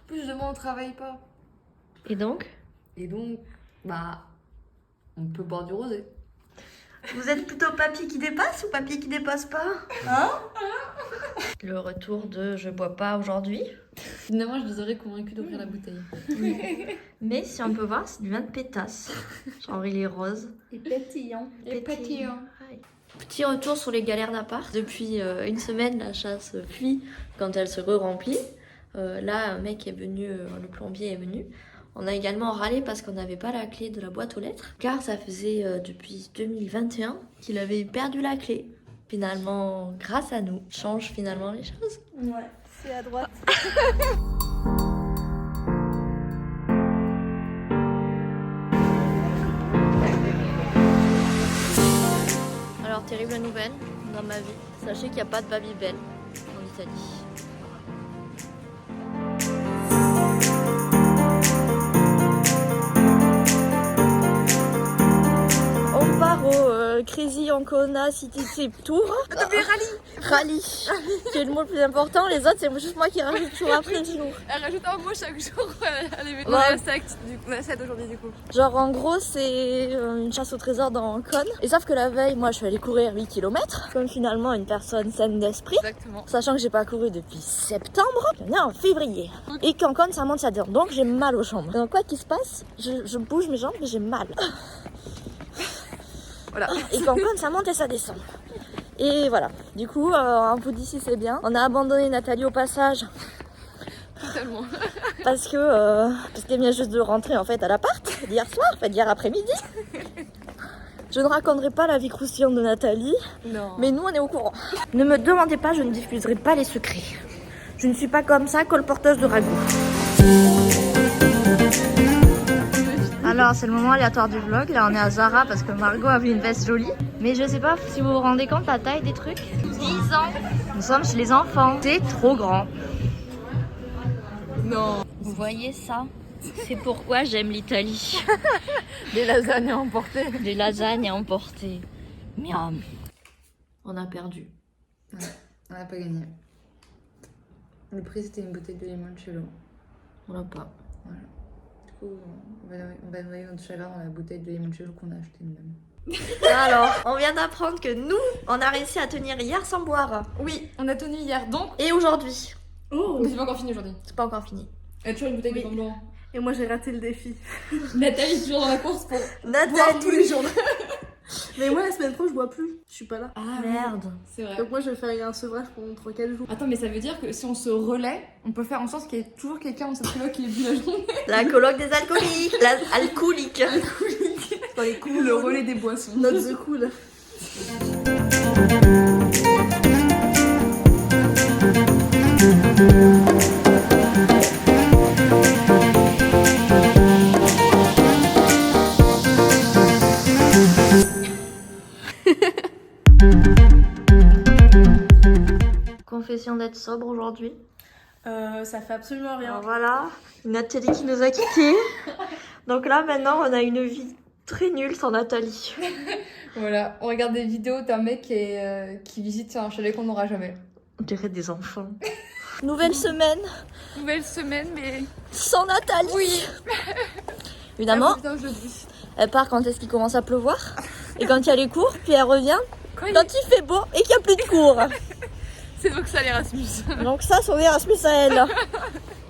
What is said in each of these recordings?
Plus demain on travaille pas. Et donc, Bah, on peut boire du rosé. vous êtes plutôt papy qui dépasse ou papy qui dépasse pas? Hein? Le retour de je bois pas aujourd'hui. Finalement, je les aurais convaincus d'ouvrir la bouteille. Mais si on peut voir, c'est du vin de pétasse. Genre il est rose. Et pétillant. Pétillant. Petit retour sur les galères d'appart. Depuis une semaine, la chasse fuit quand elle se re-remplit. Là, un mec est venu, le plombier est venu. On a également râlé parce qu'on n'avait pas la clé de la boîte aux lettres. Car ça faisait depuis 2021 qu'il avait perdu la clé. Finalement, grâce à nous, change finalement les choses. Ouais, c'est à droite. Alors, terrible nouvelle dans ma vie. Sachez qu'il n'y a pas de Babybel en Italie. On part au Crazy Ancona City Trip Tour. Rallye. C'est le mot le plus important. Les autres, c'est juste moi qui rajoute jour après jour. Elle rajoute un mot chaque jour à l'événement. Ouais. On a 7 aujourd'hui du coup. Genre en gros c'est une chasse au trésor dans Cône. Et sauf que la veille moi je suis allée courir 8 km. Comme finalement une personne saine d'esprit. Exactement. Sachant que j'ai pas couru depuis septembre. On est en février. Et qu'en Cône ça monte ça descend. Donc j'ai mal aux jambes. Donc quoi qu'il se passe, je bouge mes jambes mais j'ai mal. Voilà. Et qu'en Cône ça monte et ça descend. Et voilà. Du coup un bout d'ici c'est bien. On a abandonné Nathalie au passage. Totalement. Parce qu'elle vient juste de rentrer en fait à l'appart d'hier soir, enfin d'hier après-midi. Je ne raconterai pas la vie croustillante de Nathalie, Non. mais nous on est au courant. Ne me demandez pas, je ne diffuserai pas les secrets. Je ne suis pas comme ça, colporteuse de ragoût. Alors c'est le moment aléatoire du vlog, là on est à Zara parce que Margot a vu une veste jolie. Mais je sais pas si vous vous rendez compte la taille des trucs. 10 ans. Nous sommes chez les enfants. C'est trop grand. Non. Vous voyez ça? C'est pourquoi j'aime l'Italie. Les lasagnes à emporter. Des lasagnes à emporter. Miam. On a perdu. Ouais, on n'a pas gagné. Le prix c'était une bouteille de limoncello. On l'a pas. Voilà. Du coup, on va noyer notre chagrin dans la bouteille de limoncello qu'on a acheté nous-mêmes. Alors, on vient d'apprendre que nous, on a réussi à tenir hier sans boire. Oui, on a tenu hier donc. Et aujourd'hui. Oh. Mais c'est pas encore fini aujourd'hui. C'est pas encore fini. Elle a toujours une bouteille Oui. de vin blanc. Et moi j'ai raté le défi. Nathalie est toujours dans la course pour boire Nathalie. tous les jours. Mais moi la semaine pro je bois plus. Je suis pas là. Ah Merde. C'est vrai. Donc moi je vais faire un sevrage pendant 3-4 jours. Attends, mais ça veut dire que si on se relaie, on peut faire en sorte qu'il y ait toujours quelqu'un dans cette coloc qui ait bu la journée. La coloc des alcooliques. Alcoolique. Dans les coups, Le relais des boissons. Not the cool. Confession d'être sobre aujourd'hui. Ça fait absolument rien. Alors voilà, Nathalie qui nous a quittés. Donc là maintenant on a une vie très nulle sans Nathalie. Voilà, on regarde des vidéos d'un mec qui visite un chalet qu'on n'aura jamais. On dirait des enfants. Nouvelle semaine Nouvelle semaine, mais. sans Nathalie. Oui. Évidemment, Ah, putain, je le dis. elle part quand est-ce qu'il commence à pleuvoir. Et quand il y a les cours, puis elle revient Quand quand il fait beau et qu'il n'y a plus de cours. C'est donc ça l'Erasmus. Donc ça, son Erasmus à elle.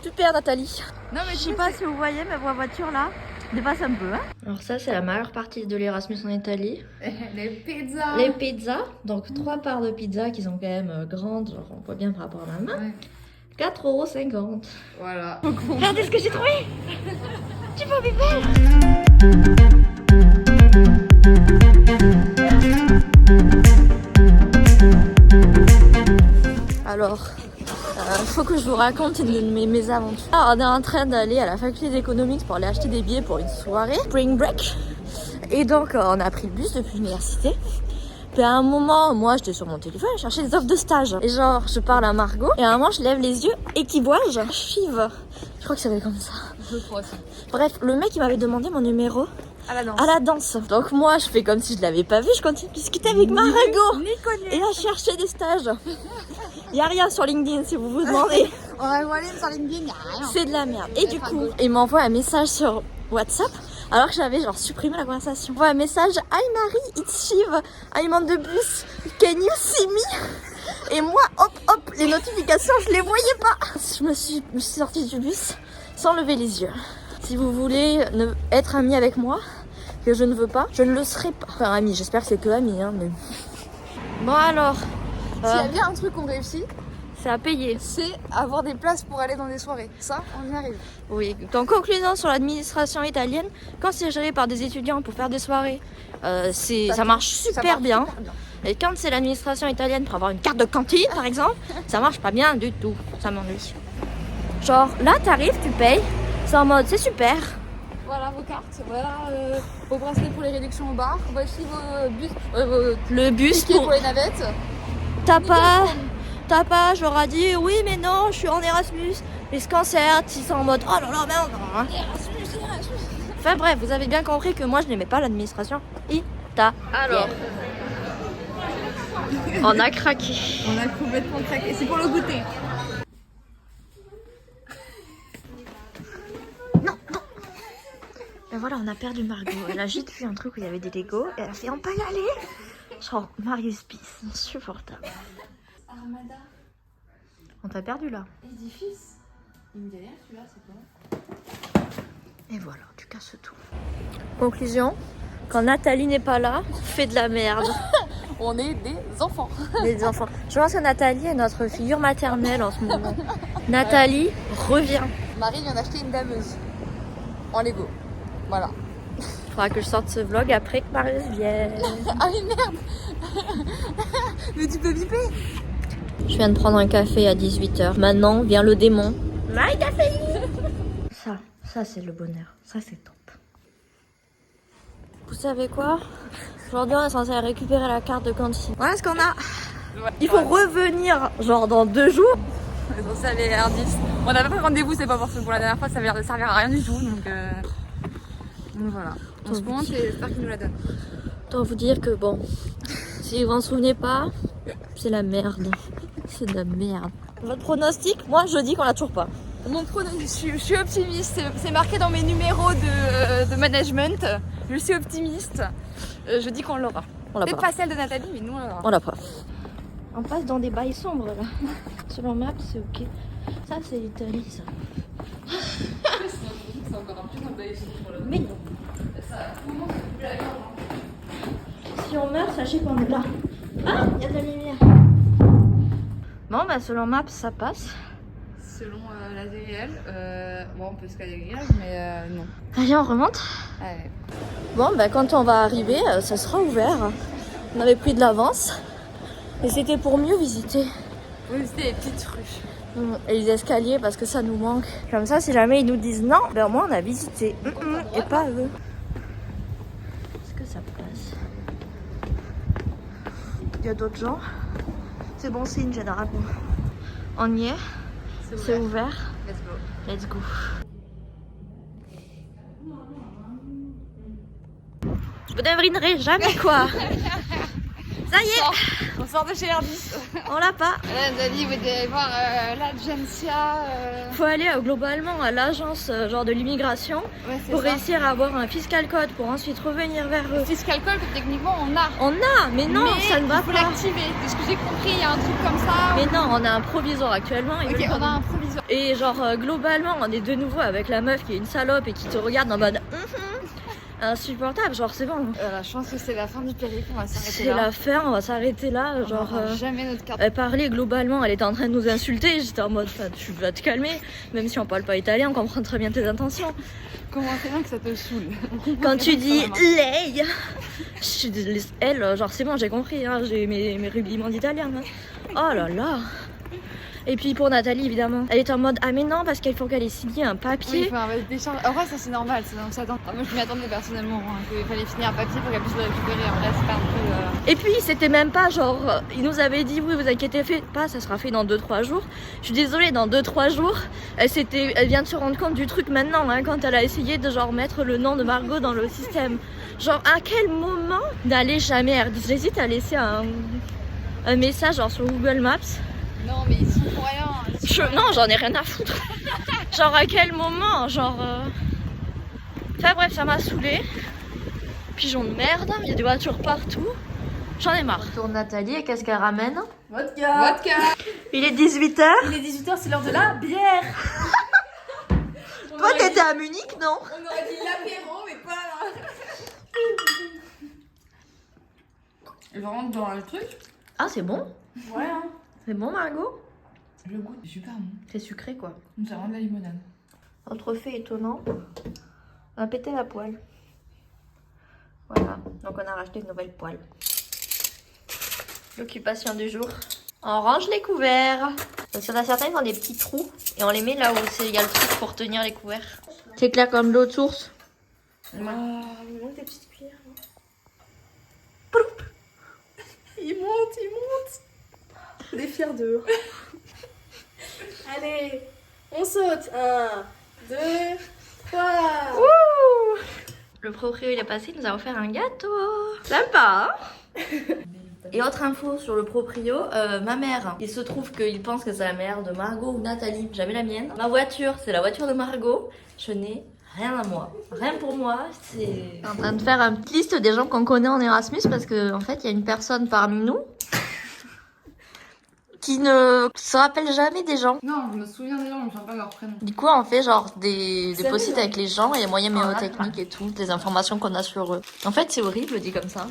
Super Nathalie. Non, mais Je sais pas si vous voyez, mais ma voiture là dépasse un peu. Hein. Alors ça, c'est la majeure partie de l'Erasmus en Italie. Les pizzas. Les pizzas, donc 3 parts de pizza qui sont quand même grandes, genre on voit bien par rapport à ma main. Ouais. 4,50 €. Voilà. Regardez ce que j'ai trouvé. Tu peux bébé. Alors, il faut que je vous raconte une de mes mésaventures. On est en train d'aller à la faculté d'économics pour aller acheter des billets pour une soirée, spring break. Et donc, on a pris le bus depuis l'université. Puis à un moment, moi j'étais sur mon téléphone, je cherchais des offres de stage. Et genre, je parle à Margot, et à un moment, je lève les yeux, et qui vois-je? Chive. Je crois que ça va être comme ça. Je crois aussi. Bref, le mec il m'avait demandé mon numéro à la danse. Donc moi, je fais comme si je l'avais pas vu, je continue de discuter avec Margot. Et à chercher des stages. Il n'y a rien sur LinkedIn si vous vous demandez. On va voir sur LinkedIn, y'a rien. C'est de la merde. Et du coup, il m'envoie un message sur WhatsApp alors que j'avais genre supprimé la conversation. Il m'envoie un message: Hi Marie, it's Shiv. I'm on the bus. Can you see me? Et moi, hop, les notifications, je les voyais pas. Je me suis sortie du bus sans lever les yeux. Si vous voulez être ami avec moi, que je ne veux pas, je ne le serai pas. Enfin, ami, j'espère que c'est que ami, hein, mais... Bon alors, S'il y a bien un truc qu'on réussit, c'est à payer. c'est avoir des places pour aller dans des soirées. Ça, on y arrive. Oui, en conclusion sur l'administration italienne, quand c'est géré par des étudiants pour faire des soirées, ça marche super bien. Et quand c'est l'administration italienne pour avoir une carte de cantine, par exemple, ça marche pas bien du tout. Ça m'ennuie. Genre, là, t'arrives, tu payes, c'est en mode, c'est super. Voilà vos cartes, voilà vos bracelets pour les réductions au bar, voici vos bus, Le bus tickets pour les navettes. T'as pas, je leur ai dit, oui, mais non, je suis en Erasmus. Les cancers, ils sont en mode, oh là là, merde. Erasmus. Enfin bref, vous avez bien compris que moi, je n'aimais pas l'administration italienne. Alors, on a craqué. On a complètement craqué, c'est pour le goûter. Et voilà, on a perdu Margot. Elle a juste vu un truc où il y avait des Legos et elle a fait, on peut y aller. Genre, Marius Bis, insupportable. Armada. On t'a perdu là. Édifice. Il me dit rien celui-là, c'est quoi? Et voilà, tu casses tout. Conclusion, quand Nathalie n'est pas là, on fait de la merde. On est des enfants. Les enfants. Je pense que Nathalie est notre figure maternelle en ce moment. Nathalie revient. Marie vient d'acheter une dameuse. En Lego. Voilà. Faudra que je sorte ce vlog après que Marius vienne. Ah mais merde. Mais tu peux biper. Je viens de prendre un café à 18h. Maintenant vient le démon. My café. Ça c'est le bonheur. Ça c'est top. Vous savez quoi? Aujourd'hui on est censé récupérer la carte de cantine. Voilà ce qu'on a. Il faut revenir genre dans 2 jours. On est censé aller à R10. On a pas pris rendez-vous, c'est pas parce que pour la dernière fois ça avait l'air de servir à rien du tout. Donc voilà. On se pointe et j'espère qu'ils nous la donnent. Autant vous dire que bon, si vous en souvenez pas, c'est la merde. C'est de la merde. Votre pronostic? Moi je dis qu'on l'a toujours pas. Mon pronostic, je suis optimiste. C'est marqué dans mes numéros de management. Je suis optimiste. Je dis qu'on l'aura. On l'a Peut-être pas. pas celle de Nathalie, mais nous on l'aura. On l'a pas. On passe dans des bails sombres là. Selon Maps, c'est ok. Ça, c'est l'Italie, ça. C'est encore un plus emballé pour le. Mais non. Si on meurt, sachez qu'on est là. Ah, il y a de la lumière. Bon, bah selon Maps, ça passe. Selon la DRL, bon, on peut se caler le grillage, mais non. Allez, on remonte. Allez. Bon, bah quand on va arriver, ça sera ouvert. On avait pris de l'avance. Et c'était pour mieux visiter. Oui, c'était les petites rues. Et les escaliers parce que ça nous manque. Comme ça, si jamais ils nous disent non, ben au moins on a visité. Et pas eux. Est-ce que ça passe? Il y a d'autres gens. C'est bon signe généralement. On y est. C'est ouvert. Let's go. Let's go. Je vous devinerai jamais quoi. Ça y est, On sort de chez R10. on l'a pas. Là, on a dit, vous devez voir l'Agencia. Faut aller globalement à l'agence genre de l'immigration Ouais, c'est pour ça. réussir à avoir un fiscal code pour ensuite revenir vers eux. Fiscal call que techniquement on a. On a, mais non, mais ça ne va il faut pas. l'activer. De ce que j'ai compris, il y a un truc comme ça. Mais non, on a un provisoire actuellement. ils Ok, veulent on a pas un provisoire. Et genre globalement, on est de nouveau avec la meuf qui est une salope et qui te regarde en mode insupportable. Genre c'est bon. La chance que c'est la fin du périple, on va s'arrêter C'est là. la fin, on va s'arrêter là. On Genre. aura jamais notre carte. Elle parlait globalement, elle était en train de nous insulter. J'étais en mode, tu vas te calmer. Même si on parle pas italien, on comprend très bien tes intentions. Comment c'est bien que ça te saoule. Quand tu dis lei, elle, genre c'est bon, j'ai compris, hein, j'ai mes rubliments d'italien. Hein. Oh là là. Et puis pour Nathalie, évidemment, elle est en mode ah mais non, parce qu'il faut qu'elle ait signé un papier. Oui, enfin, des charges. Après, ça c'est normal, c'est donc ça attend. Moi je m'y attendais personnellement, hein, qu'il fallait finir un papier pour qu'elle puisse le récupérer. En vrai, c'est pas un peu. Et puis c'était même pas genre, il nous avait dit oui vous inquiétez pas, ça sera fait dans 2-3 jours. Je suis désolée, dans 2-3 jours, elle vient de se rendre compte du truc maintenant, hein, quand elle a essayé de genre mettre le nom de Margot dans le système. Genre à quel moment d'aller jamais j'hésite à laisser un message genre sur Google Maps. Non, mais ils sont pour rien. Non, j'en ai rien à foutre. Genre à quel moment, genre. Enfin bref, ça m'a saoulée. Pigeon de merde, il y a des voitures partout. J'en ai marre. Retourne Nathalie et qu'est-ce qu'elle ramène? Vodka. Il est 18h. Il est 18h, c'est l'heure de la bière. Toi t'étais à Munich, non? On aurait dit l'apéro, mais pas là. Elle rentre dans le truc. Ah c'est bon? Ouais, hein. C'est bon Margot? Le goût est super bon. C'est sucré quoi. Ça rend de la limonade. Autre fait étonnant, on a pété la poêle. Voilà, donc on a racheté une nouvelle poêle. L'occupation du jour. On range les couverts. Parce qu'il y en a certains qui ont des petits trous et on les met là où il y a le truc pour tenir les couverts. C'est clair comme de l'eau de source. Il manque des petites cuillères. Il monte. On est fiers d'eux. Allez, on saute. 1, 2, 3. Le proprio il est passé, il nous a offert un gâteau. Sympa hein. Et autre info sur le proprio, ma mère, il se trouve qu'il pense que c'est la mère de Margot ou Nathalie, jamais la mienne. Ma voiture, c'est la voiture de Margot. Je n'ai rien à moi. Rien pour moi, c'est... En train de faire une petite liste des gens qu'on connaît en Erasmus parce qu'en fait, il y a une personne parmi nous qui ne se rappelle jamais des gens. Non, je me souviens des gens, mais je ne sais pas leur prénom. Du coup, on fait genre des post-it avec les gens et les moyens mémotechniques et tout, des informations qu'on a sur eux. En fait, c'est horrible dit comme ça.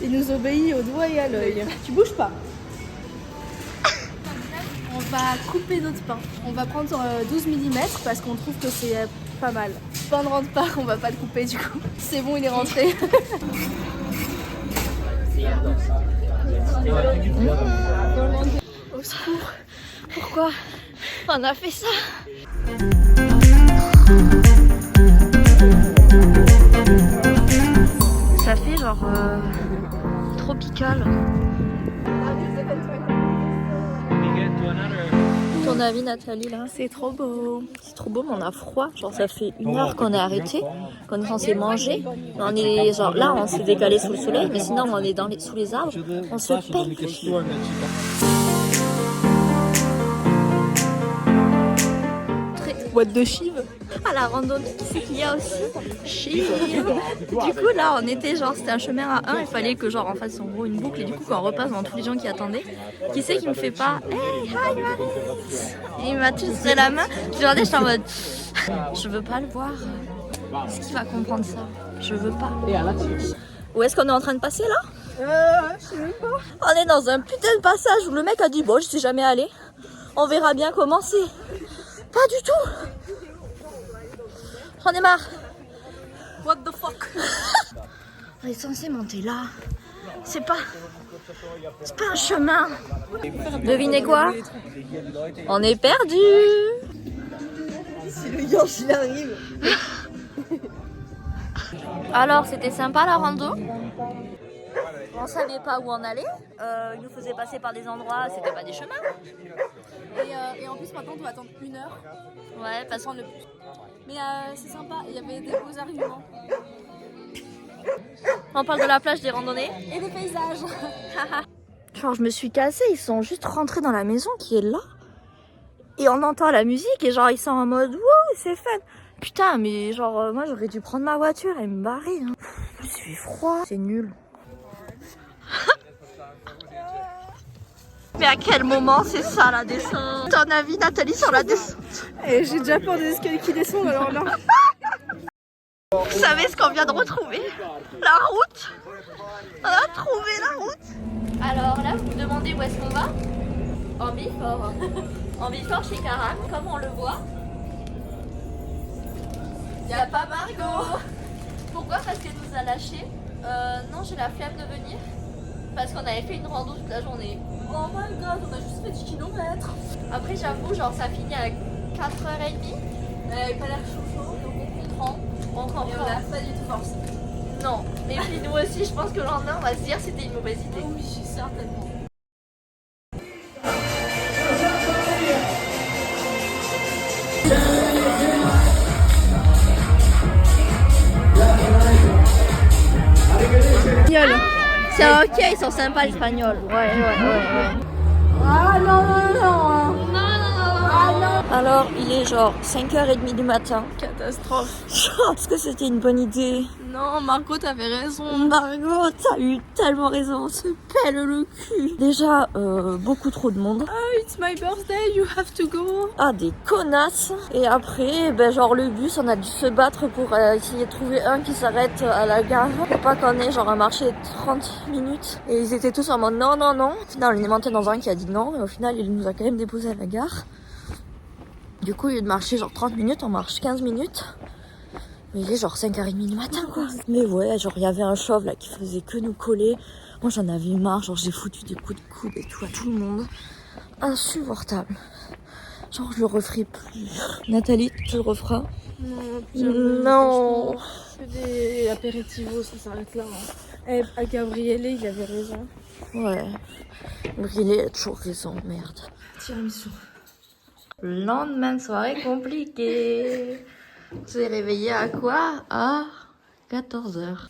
Il nous obéit au doigt et à l'œil. Tu bouges pas. On va couper notre pain. On va prendre 12 mm parce qu'on trouve que c'est pas mal. Le pain ne rentre pas, on va pas le couper du coup. C'est bon, il est rentré. Au secours. Pourquoi on a fait ça? Ça fait genre tropical. Ton avis Nathalie là? C'est trop beau. C'est trop beau mais on a froid. Genre ça fait 1 heure qu'on est arrêté, qu'on est censé manger. On est genre là on s'est décalé sous le soleil mais sinon on est sous les arbres. On se pète. Boîte de chive. À la randonnée, c'est qu'il y a aussi Chive. Du coup là on était genre c'était un chemin à 1, il fallait que genre on fasse en gros une boucle et du coup quand on repasse dans tous les gens qui attendaient, qui c'est qui me fait pas hey hi Maris, et il m'a tous serré la main, je regardais, j'étais en mode je veux pas le voir, est-ce qu'il va comprendre ça, je veux pas. Où est-ce qu'on est en train de passer là? Je sais même pas. On est dans un putain de passage où le mec a dit bon je suis jamais allé, on verra bien comment c'est. Pas du tout. J'en ai marre. What the fuck? On est censé monter là. C'est pas un chemin. Devinez quoi? On est perdu. Si le Yanch il arrive. Alors c'était sympa la rando. On savait pas où on allait. Il nous faisait passer par des endroits, c'était pas des chemins. Et en plus maintenant on doit attendre 1 heure. Ouais, parce que Mais c'est sympa, il y avait des beaux arguments. on parle de la plage des randonnées. Et des paysages. Genre je me suis cassée, ils sont juste rentrés dans la maison qui est là. Et on entend la musique et genre ils sont en mode wouh c'est fun. Putain mais genre moi j'aurais dû prendre ma voiture et me barrer. Hein. Il fait froid, c'est nul. Mais à quel moment c'est ça la descente? Ton avis Nathalie sur la descente? Et j'ai déjà peur des escaliers qui descendent alors là. Vous savez ce qu'on vient de retrouver? La route. On a trouvé la route. Alors là vous me demandez où est-ce qu'on va? En Bifort. En Bifort chez Karam, comme on le voit. Y a pas Margot. Pourquoi? Parce qu'elle nous a lâchés. Non j'ai la flemme de venir. parce qu'on avait fait une rando toute la journée. Oh my god, on a juste fait 10 km. Après, j'avoue, genre ça finit à 4h30. Elle avait pas l'air chaud, donc on comprend. On comprend. Et on a pas du tout forcé. Non. Et puis nous aussi, je pense que le lendemain, on va se dire que c'était une mauvaise idée. Oui, certainement. C'est ok, ils sont sympas les Espagnols. Ouais. Ah non, non, non, hein. Alors, il est genre 5h30 du matin. Catastrophe. Est-ce que c'était une bonne idée? Non, Margot, t'avais raison. Margot, t'as eu tellement raison, on se pèle le cul. Déjà, beaucoup trop de monde. Oh, it's my birthday, you have to go. Ah, des connasses. Et après, ben genre le bus, on a dû se battre pour essayer de trouver un qui s'arrête à la gare. Pour pas qu'on ait genre un marché de 30 minutes. Et ils étaient tous en mode non, non, non. Au final, on est monté dans un qui a dit non. Et au final, il nous a quand même déposé à la gare. Du coup, au lieu de marcher genre 30 minutes, on marche 15 minutes. Mais il est genre 5h30 du matin, quoi. Mais ouais, genre il y avait un chauve là qui faisait que nous coller. Moi j'en avais marre, genre j'ai foutu des coups de coude et tout à tout le monde. Insupportable. Genre je le referai plus. Nathalie, tu le referas? Non. Que des apéritivos, ça s'arrête là. Hein. Eh, à Gabriele, il avait raison. Ouais. Brilé a toujours raison, merde. Tiramisu. Lendemain de soirée compliqué. On s'est réveillé à quoi? À 14h.